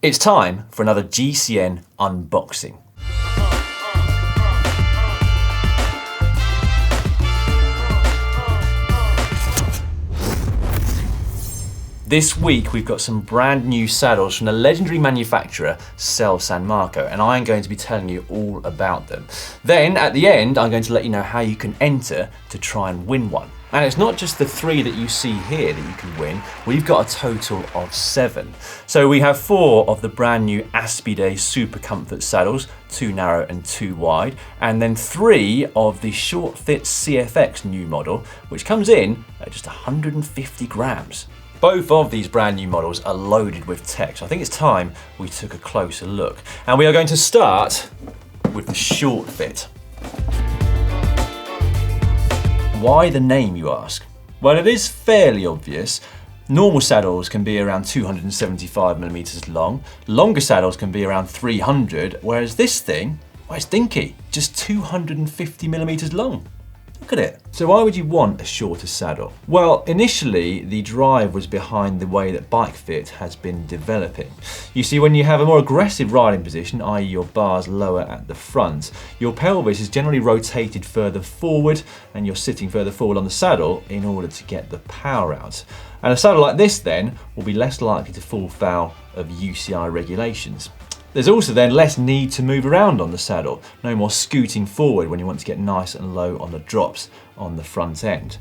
It's time for another GCN unboxing. This week we've got some brand new saddles from the legendary manufacturer Selle San Marco, and I'm going to be telling you all about them. Then at the end I'm going to let you know how you can enter to try and win one. And it's not just the 3 that you see here that you can win, we've got a total of 7. So we have 4 of the brand new Aspide Supercomfort saddles, 2 narrow and 2 wide, and then 3 of the Shortfit CFX new model, which comes in at just 150 grams. Both of these brand new models are loaded with tech, so I think it's time we took a closer look. And we are going to start with the Shortfit. Why the name, you ask? Well, it is fairly obvious. Normal saddles can be around 275mm long, longer saddles can be around 300, whereas this thing, well, it's dinky, just 250mm long. Look at it. So why would you want a shorter saddle? Well, initially the drive was behind the way that bike fit has been developing. You see, when you have a more aggressive riding position, i.e. your bar's lower at the front, your pelvis is generally rotated further forward and you're sitting further forward on the saddle in order to get the power out. And a saddle like this then will be less likely to fall foul of UCI regulations. There's also then less need to move around on the saddle. No more scooting forward when you want to get nice and low on the drops on the front end.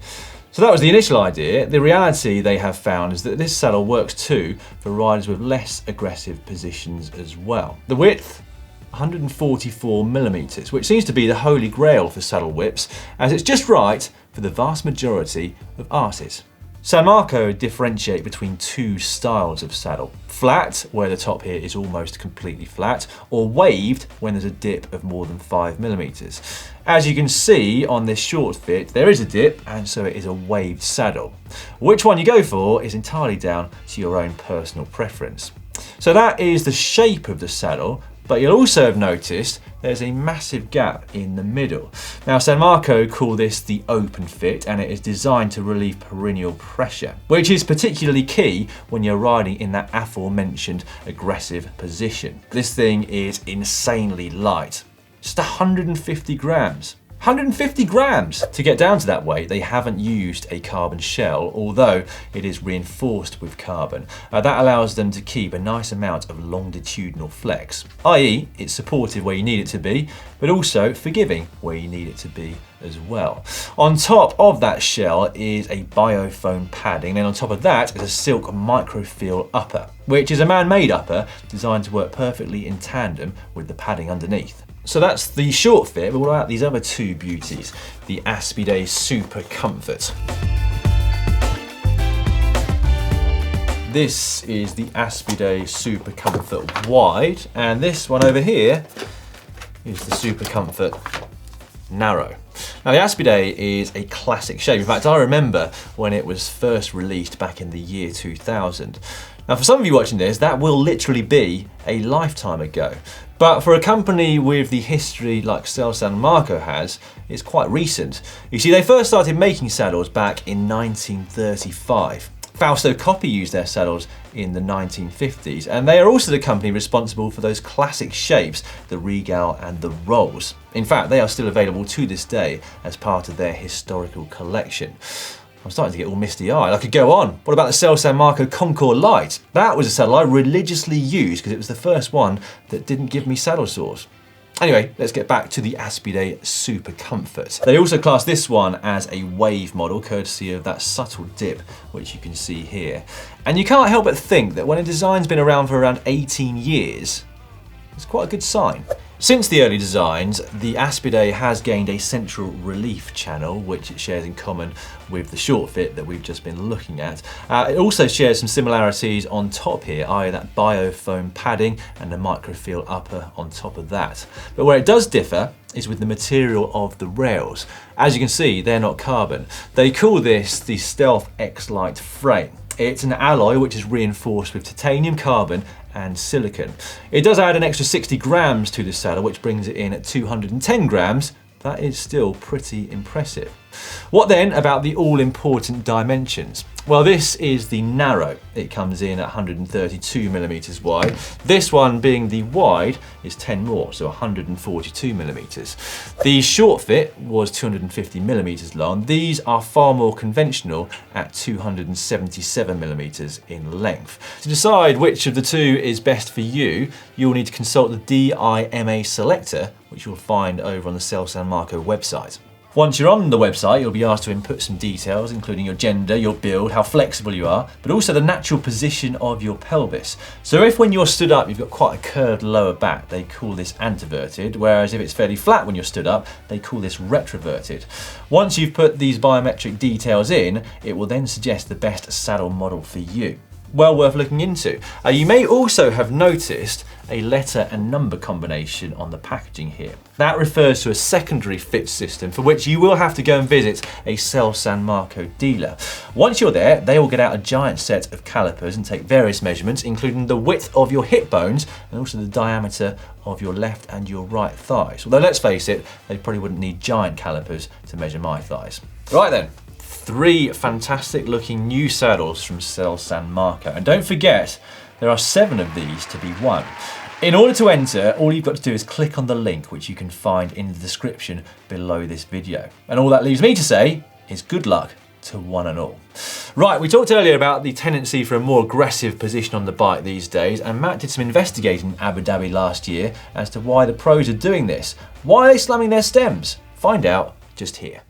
So that was the initial idea. The reality they have found is that this saddle works too for riders with less aggressive positions as well. The width, 144mm, which seems to be the holy grail for saddle widths, as it's just right for the vast majority of artists. San Marco differentiate between 2 styles of saddle. Flat, where the top here is almost completely flat, or waved when there's a dip of more than 5mm. As you can see on this Shortfit, there is a dip, and so it is a waved saddle. Which one you go for is entirely down to your own personal preference. So that is the shape of the saddle, but you'll also have noticed there's a massive gap in the middle. Now, San Marco call this the open fit, and it is designed to relieve perineal pressure, which is particularly key when you're riding in that aforementioned aggressive position. This thing is insanely light, just 150 grams. 150 grams! To get down to that weight, they haven't used a carbon shell, although it is reinforced with carbon. That allows them to keep a nice amount of longitudinal flex, i.e. it's supportive where you need it to be, but also forgiving where you need it to be as well. On top of that shell is a biofoam padding, and on top of that is a silk microfeel upper, which is a man-made upper designed to work perfectly in tandem with the padding underneath. So that's the Shortfit, but what about these other 2 beauties? The Aspide Supercomfort. This is the Aspide Supercomfort Wide, and this one over here is the Supercomfort Narrow. Now, the Aspide is a classic shape. In fact, I remember when it was first released back in the year 2000. Now, for some of you watching this, that will literally be a lifetime ago. But for a company with the history like Selle San Marco has, it's quite recent. You see, they first started making saddles back in 1935. Fausto Coppi used their saddles in the 1950s, and they are also the company responsible for those classic shapes, the Regal and the Rolls. In fact, they are still available to this day as part of their historical collection. I'm starting to get all misty-eyed. I could go on. What about the Selle San Marco Concord Light? That was a saddle I religiously used because it was the first one that didn't give me saddle sores. Anyway, let's get back to the Aspide Supercomfort. They also class this one as a wave model, courtesy of that subtle dip, which you can see here. And you can't help but think that when a design's been around for around 18 years, it's quite a good sign. Since the early designs, the Aspide has gained a central relief channel, which it shares in common with the Shortfit that we've just been looking at. It also shares some similarities on top here, i.e. that biofoam padding and the microfeel upper on top of that. But where it does differ is with the material of the rails. As you can see, they're not carbon. They call this the Stealth X-Lite frame. It's an alloy which is reinforced with titanium, carbon and silicon. It does add an extra 60 grams to the saddle, which brings it in at 210 grams. That is still pretty impressive. What then about the all-important dimensions? Well, this is the narrow. It comes in at 132 millimeters wide. This one, being the wide, is 10 more, so 142 millimeters. The short fit was 250 millimeters long. These are far more conventional at 277 millimeters in length. To decide which of the two is best for you, you'll need to consult the DIMA selector, which you'll find over on the Selle San Marco website. Once you're on the website, you'll be asked to input some details, including your gender, your build, how flexible you are, but also the natural position of your pelvis. So if when you're stood up, you've got quite a curved lower back, they call this anteverted, whereas if it's fairly flat when you're stood up, they call this retroverted. Once you've put these biometric details in, it will then suggest the best saddle model for you. Well worth looking into. You may also have noticed a letter and number combination on the packaging here. That refers to a secondary fit system for which you will have to go and visit a Selle San Marco dealer. Once you're there, they will get out a giant set of calipers and take various measurements, including the width of your hip bones and also the diameter of your left and your right thighs. Although let's face it, they probably wouldn't need giant calipers to measure my thighs. Right then. 3 fantastic looking new saddles from Selle San Marco. And don't forget, there are 7 of these to be won. In order to enter, all you've got to do is click on the link, which you can find in the description below this video. And all that leaves me to say is good luck to one and all. Right, we talked earlier about the tendency for a more aggressive position on the bike these days, and Matt did some investigating in Abu Dhabi last year as to why the pros are doing this. Why are they slamming their stems? Find out just here.